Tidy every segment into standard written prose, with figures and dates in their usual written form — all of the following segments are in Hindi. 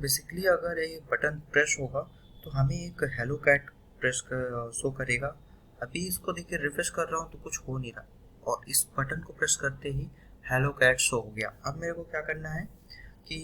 बेसिकली अगर ये बटन प्रेस होगा तो हमें एक हेलो कैट प्रेस कर शो करेगा। अभी इसको देखिए रिफ्रेश कर रहा हूँ तो कुछ हो नहीं रहा और इस बटन को प्रेस करते ही हेलो कैट शो हो गया। अब मेरे को क्या करना है कि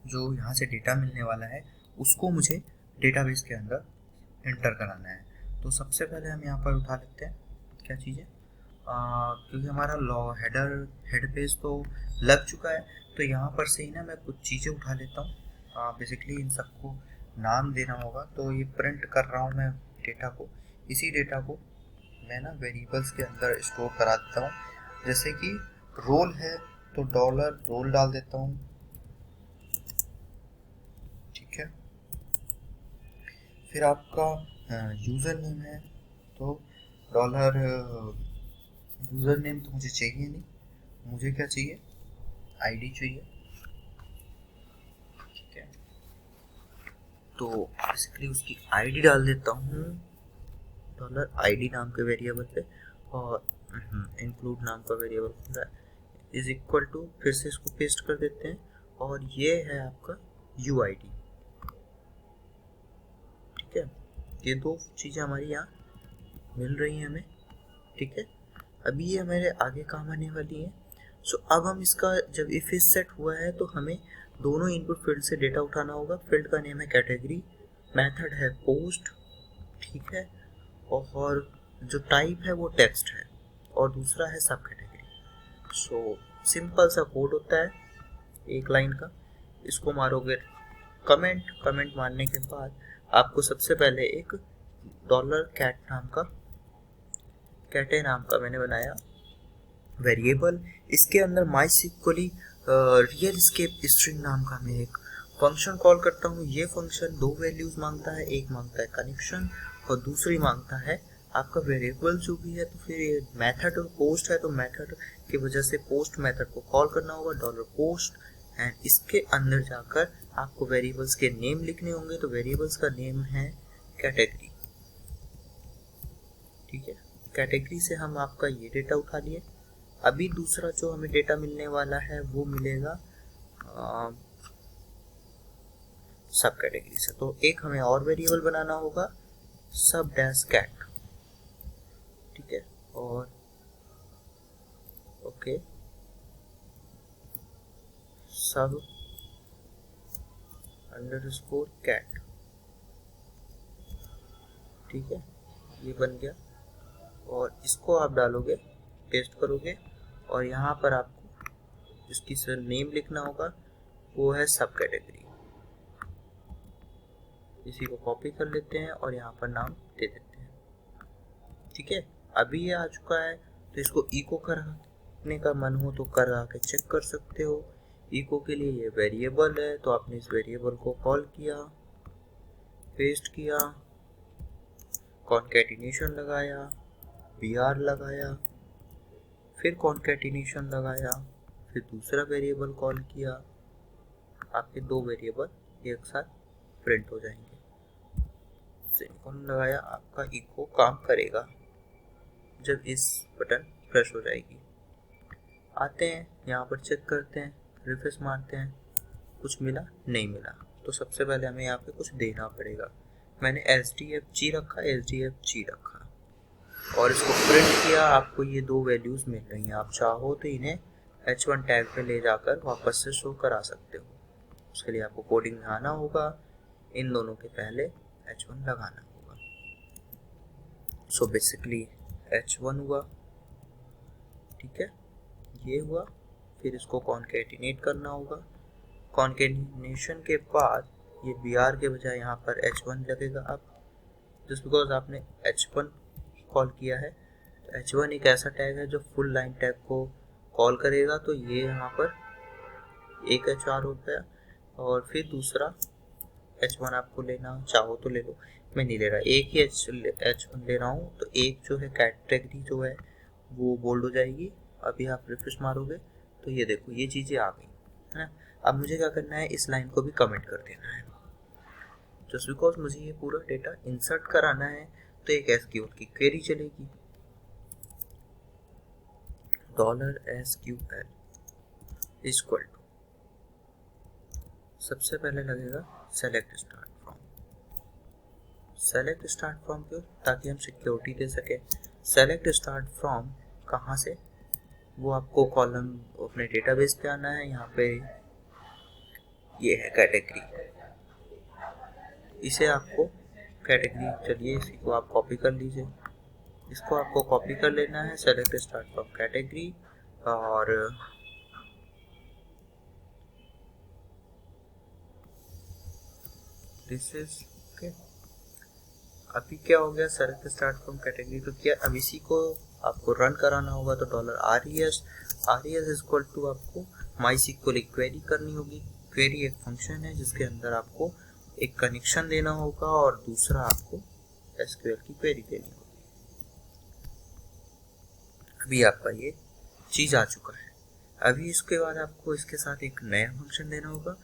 जो यहाँ से डेटा मिलने वाला है उसको मुझे डेटाबेस के अंदर एंटर कराना है। तो सबसे पहले हम यहाँ पर उठा लेते हैं क्या चीज़ है, क्योंकि हमारा हेड पेज तो लग चुका है तो यहाँ पर से ही ना मैं कुछ चीज़ें उठा लेता हूँ। बेसिकली इन सबको नाम देना होगा, तो ये प्रिंट कर रहा हूँ मैं डेटा को। इसी डेटा को मैं ना वेरिएबल्स के अंदर स्टोर करा देता हूँ। जैसे कि रोल है तो डॉलर रोल डाल देता हूँ, ठीक है। फिर आपका यूज़र नेम है तो डॉलर यूज़र नेम तो मुझे चाहिए नहीं, मुझे क्या चाहिए, आईडी चाहिए, ठीक है। तो बेसिकली उसकी आईडी डाल देता हूँ डॉलर आईडी नाम के वेरिएबल पे, और इंक्लूड नाम का वेरिएबल होता है इज इक्वल टू, फिर से इसको पेस्ट कर देते हैं और ये है आपका यूआईडी, ठीक है। ये दो चीज़ें हमारी यहाँ मिल रही हैं हमें, ठीक है। अभी ये हमारे आगे काम आने वाली है। सो अब हम इसका जब इफ इज सेट हुआ है तो हमें दोनों इनपुट फील्ड से डेटा उठाना होगा। फील्ड का नेम है कैटेगरी, मेथड है पोस्ट, ठीक है, और जो टाइप है वो टेक्स्ट है, और दूसरा है सब कैटेगरी। सो सिंपल सा कोड होता है एक लाइन का। इसको मारोगे कमेंट, कमेंट मारने के बाद आपको सबसे पहले एक डॉलर कैटे नाम का मैंने बनाया वेरिएबल। इसके अंदर माई सिक्वली रियल स्केप स्ट्रिंग नाम का मैं एक फंक्शन कॉल करता हूँ। ये फंक्शन दो वैल्यूज मांगता है, एक मांगता है कनेक्शन और दूसरी मांगता है आपका वेरिएबल जो भी है। तो फिर ये मेथड और पोस्ट है तो मेथड की वजह से पोस्ट मेथड को कॉल करना होगा डॉलर पोस्ट, एंड इसके अंदर जाकर आपको वेरिएबल्स के नेम लिखने होंगे। तो वेरिएबल्स का नेम है कैटेगरी, ठीक है। कैटेगरी से हम आपका ये डेटा उठा लिए। अभी दूसरा जो हमें डेटा मिलने वाला है वो मिलेगा सब कैटेगरी से। तो एक हमें और वेरिएबल बनाना होगा सब डैश कैट, ठीक है, और ओके सब अंडरस्कोर कैट, ठीक है, ये बन गया। और इसको आप डालोगे, पेस्ट करोगे और यहाँ पर आपको इसकी सर नेम लिखना होगा, वो है सब कैटेगरी। इसी को कॉपी कर लेते हैं और यहाँ पर नाम दे देते हैं, ठीक है। अभी ये आ चुका है तो इसको इको कराने का मन हो तो करा के चेक कर सकते हो। इको के लिए ये वेरिएबल है तो आपने इस वेरिएबल को कॉल किया, पेस्ट किया, कॉन्कैटिनेशन लगाया, br लगाया, फिर कॉन्कैटिनेशन लगाया, फिर दूसरा वेरिएबल कॉल किया। आपके दो वेरिएबल एक साथ प्रिंट हो जाएंगे। सेमीकोलन लगाया, आपका इको काम करेगा जब इस बटन प्रेस हो जाएगी। आते हैं यहाँ पर चेक करते हैं, रिफ्रेश मारते हैं, कुछ मिला नहीं मिला। तो सबसे पहले हमें यहाँ पे कुछ देना पड़ेगा। मैंने SDFG रखा और इसको प्रिंट किया। आपको ये दो वैल्यूज मिल रही हैं, आप चाहो तो इन्हें H1 टैग पे ले जाकर वापस से शो करा सकते हो। उसके लिए आपको कोडिंग में आना होगा, इन दोनों के पहले H1 लगाना होगा। सो बेसिकली H1 हुआ, ठीक है, ये हुआ। फिर इसको कॉन्कैटिनेट करना होगा। कॉन्कैटिनेशन के बाद ये br के बजाय यहाँ पर H1 लगेगा। अब जस्ट बिकॉज आपने H1 कॉल किया है, तो H1 एक ऐसा टैग है जो फुल लाइन टैग को कॉल करेगा। तो ये यहाँ पर एक HR हो गया और फिर दूसरा H1 आपको लेना चाहो तो ले लो, मैं नहीं ले रहा, एक ही H1 ले रहा हूँ। तो एक जो है कैटेगरी जो है वो बोल्ड हो जाएगी। अभी आप रिफ्रेश मारोगे तो ये देखो ये चीज़ें आ गई है ना। अब मुझे क्या करना है, इस लाइन को भी कमेंट कर देना है। जस्ट बिकॉज मुझे ये पूरा डेटा इंसर्ट कराना है तो एक SQL की क्वेरी चलेगी, $SQL इक्वल टू सबसे पहले लगेगा select start from. Select start from क्यों? ताकि हम सिक्योरिटी दे सके। सेलेक्ट स्टार्ट फ्रॉम कहाँ से? वो आपको कॉलम अपने डेटाबेस पे आना है। यहाँ पे ये है कैटेगरी, इसे आपको कैटेगरी, चलिए इसी को आप कॉपी कर लीजिए। इसको आपको कॉपी कर लेना है, सेलेक्ट स्टार्ट फ्रॉम कैटेगरी, और दिस इज ओके। अभी क्या हो गया, सेलेक्ट स्टार्ट फ्रॉम कैटेगरी तो क्या, अब इसी को आपको रन कराना होगा। तो $res इक्वल टू आपको MySQL एक क्वेरी करनी होगी। क्वेरी एक फंक्शन है जिसके अंदर आपको एक कनेक्शन देना होगा और दूसरा आपको SQL की क्वेरी देनी होगी। अभी आपका ये चीज आ चुका है। अभी इसके बाद आपको इसके साथ एक नया फंक्शन देना होगा।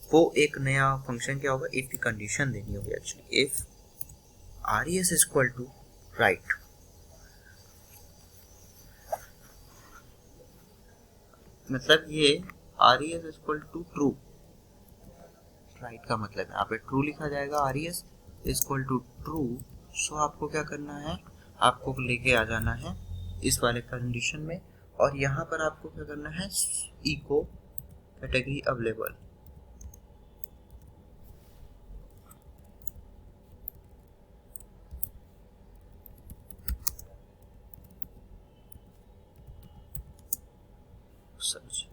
वो एक नया फंक्शन क्या होगा, इफ की कंडीशन देनी होगी। Actually if res equal to right, मतलब ये res equal to true. Right का मतलब यहाँ पे ट्रू लिखा जाएगा, res equal to true. So आपको क्या करना है, आपको लेके आ जाना है इस वाले कंडीशन में, और यहाँ पर आपको क्या करना है, eco category available. Search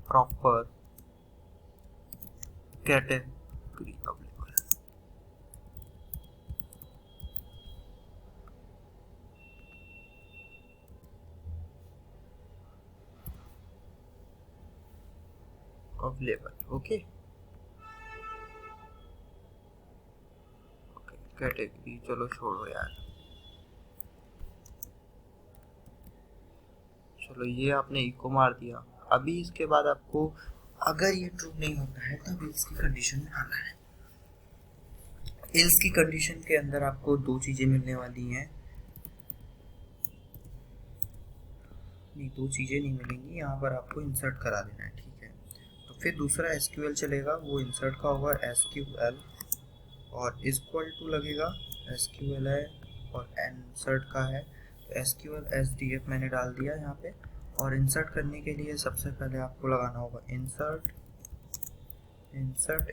proper category available. Available okay. Category चलो छोड़ो यार, चलो ये आपने इको मार दिया। अभी इसके बाद आपको अगर ये ट्रू नहीं होता है तब इल्स की कंडीशन में आना है। इल्स की कंडीशन के अंदर आपको दो चीजें मिलने वाली हैं, नहीं दो चीजें नहीं मिलेंगी, यहाँ पर आपको इंसर्ट करा देना है, ठीक है। तो फिर दूसरा SQL चलेगा, वो इंसर्ट का होगा SQL, और इक्वल टू लगेगा SQL है और इंसर्ट का है SQL SDF मैंने डाल दिया यहाँ पे। और इंसर्ट करने के लिए सबसे पहले आपको लगाना होगा insert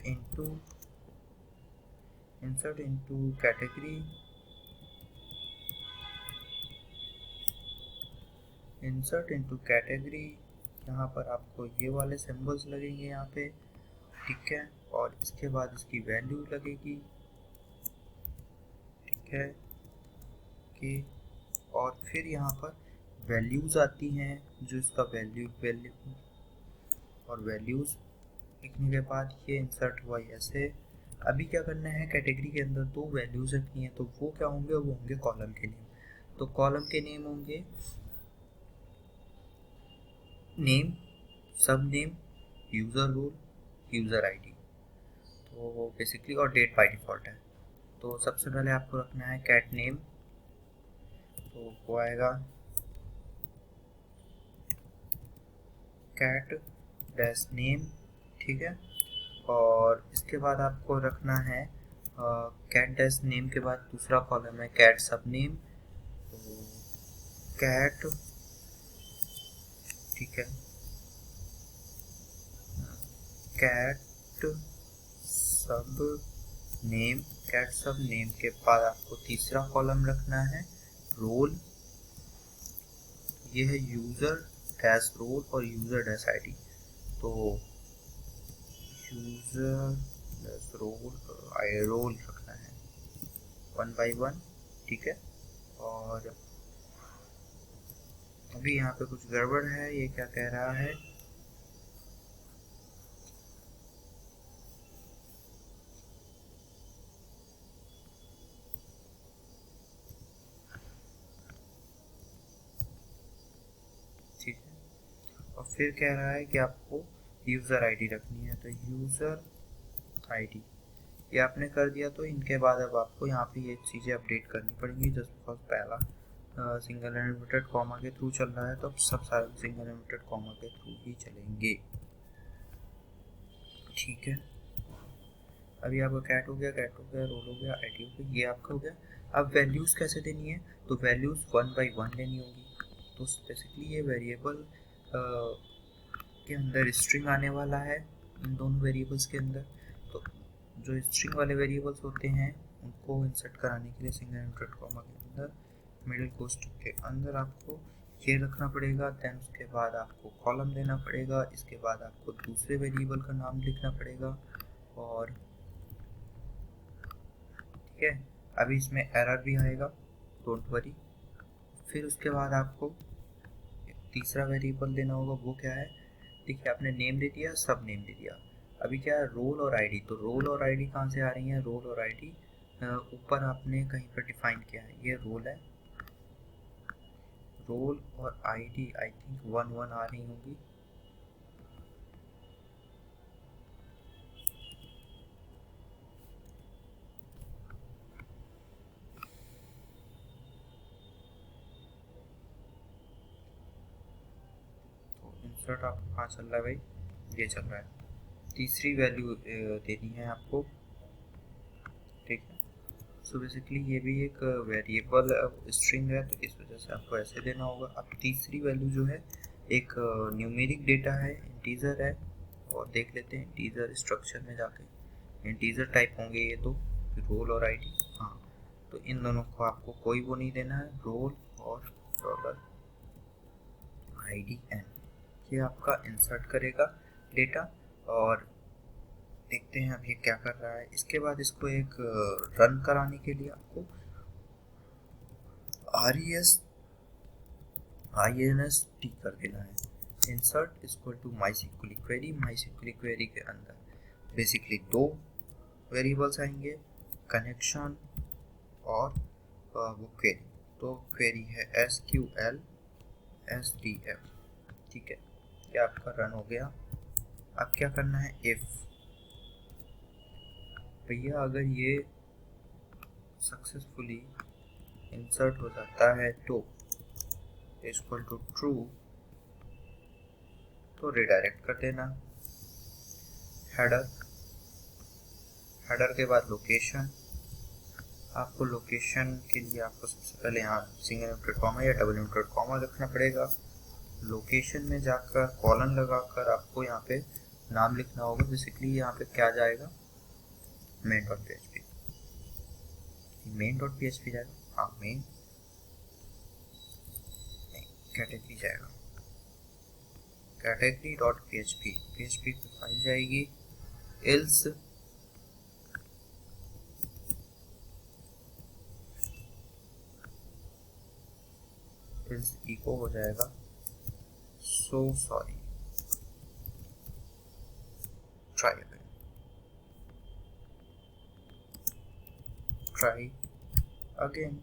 into category, insert into category. यहाँ पर आपको ये वाले सिंबल्स लगेंगे यहाँ पे, ठीक है। और इसके बाद इसकी वैल्यू लगेगी, ठीक है कि, और फिर यहाँ पर वैल्यूज़ आती हैं, जो इसका वैल्यू और वैल्यूज़ लिखने के बाद ये इंसर्ट हुआ ऐसे। अभी क्या करना है, कैटेगरी के अंदर दो वैल्यूज़ रखनी है, तो वो क्या होंगे, वो होंगे कॉलम के नेम। तो कॉलम के नेम होंगे नेम, सब name, user role, user ID, तो बेसिकली, और डेट बाय डिफ़ॉल्ट है। तो सबसे पहले आपको रखना है कैट नेम, तो वो आएगा कैट डैश नेम, ठीक है। और इसके बाद आपको रखना है कैट डैश नेम के बाद दूसरा कॉलम है कैट सब नेम, तो कैट, ठीक है, कैट सब नेम। कैट सब नेम के बाद आपको तीसरा कॉलम रखना है रोल, ये है यूज़र डैश रोल और यूज़र डैश आईडी। तो यूज़र डैश रोल रखना है 1 by 1, ठीक है। और अभी यहाँ पे कुछ गड़बड़ है, ये क्या कह रहा है, ठीक है। और फिर कह रहा है कि आपको यूज़र आईडी रखनी है, तो यूज़र आईडी ये आपने कर दिया। तो इनके बाद अब आपको यहाँ पे ये चीज़ें अपडेट करनी पड़ेंगी, जस्ट बिकॉज पहला सिंगल इन्वर्टेड कॉमा के थ्रू चल रहा है, तो अब सब सारे सिंगल इन्वर्टेड कॉमा के थ्रू ही चलेंगे। ठीक है, अभी आपका कैट हो गया, रोल हो गया, आईडी हो गया, ये आपका हो गया। अब वैल्यूज़ कैसे देनी है, तो वैल्यूज़ 1 बाई 1 लेनी होगी। तो बेसिकली ये वेरिएबल के अंदर स्ट्रिंग आने वाला है, इन दोनों वेरिएबल्स के अंदर। तो जो स्ट्रिंग वाले वेरिएबल्स होते हैं उनको इंसर्ट कराने के लिए सिंगल इनवर्टेड कॉमा के अंदर मिडिल कोष्ठक के अंदर आपको ये रखना पड़ेगा। देन उसके बाद आपको कॉलम देना पड़ेगा, इसके बाद आपको दूसरे वेरिएबल का नाम लिखना पड़ेगा। और ठीक है, अभी इसमें एरर भी आएगा, डोंट वरी। फिर उसके बाद आपको तीसरा वेरिएबल देना होगा, वो क्या है, देखिए आपने नेम दे दिया, सब नेम दे दिया। अभी क्या है, रोल और आईडी। तो रोल और आईडी कहाँ से आ रही है, रोल और आईडी ऊपर आपने कहीं पर डिफाइन किया है, ये रोल है। रोल और आईडी आई थिंक 1 1 आ रही होगी। तो इंसर्ट आपको कहाँ चल रहा है भाई, ये चल रहा है। तीसरी वैल्यू देनी है आपको, ठीक है। सो बेसिकली ये भी एक वेरिएबल स्ट्रिंग है, तो इस वजह से आपको ऐसे देना होगा। अब तीसरी वैल्यू जो है एक न्यूमेरिक डेटा है, इंटीजर है। और देख लेते हैं इंटीजर स्ट्रक्चर में जाके, इंटीजर टाइप होंगे ये तो, रोल और आईडी। हाँ, तो इन दोनों को आपको कोई वो नहीं देना है, रोल और डॉलर आईडी एन। ये आपका इंसर्ट करेगा डेटा, और देखते हैं अब ये क्या कर रहा है। इसके बाद इसको एक रन कराने के लिए आपको res-inst कर देना है। Insert equal to MySQL query, MySQL query के अंदर बेसिकली दो वेरिएबल्स आएंगे, कनेक्शन और वो क्वेरी। तो क्वेरी है SQL SDF, ठीक है। ये आपका रन हो गया। अब क्या करना है, इफ भैया अगर ये सक्सेसफुली इंसर्ट हो जाता है तो इक्वल टू ट्रू, तो रिडायरेक्ट कर देना। हेडर, हेडर के बाद लोकेशन। आपको लोकेशन के लिए आपको सबसे पहले यहाँ सिंगल इनवर्टेड कॉमा या डबल इनवर्टेड कॉमा रखना पड़ेगा। लोकेशन में जाकर कॉलन लगाकर आपको यहाँ पे नाम लिखना होगा। बेसिकली यहाँ पे क्या जाएगा, main.php, main.php जाएगा, हाँ मेन, कैटेगरी जाएगा, category.php, php पे फाइल जाएगी। else इको हो जाएगा so sorry, try again,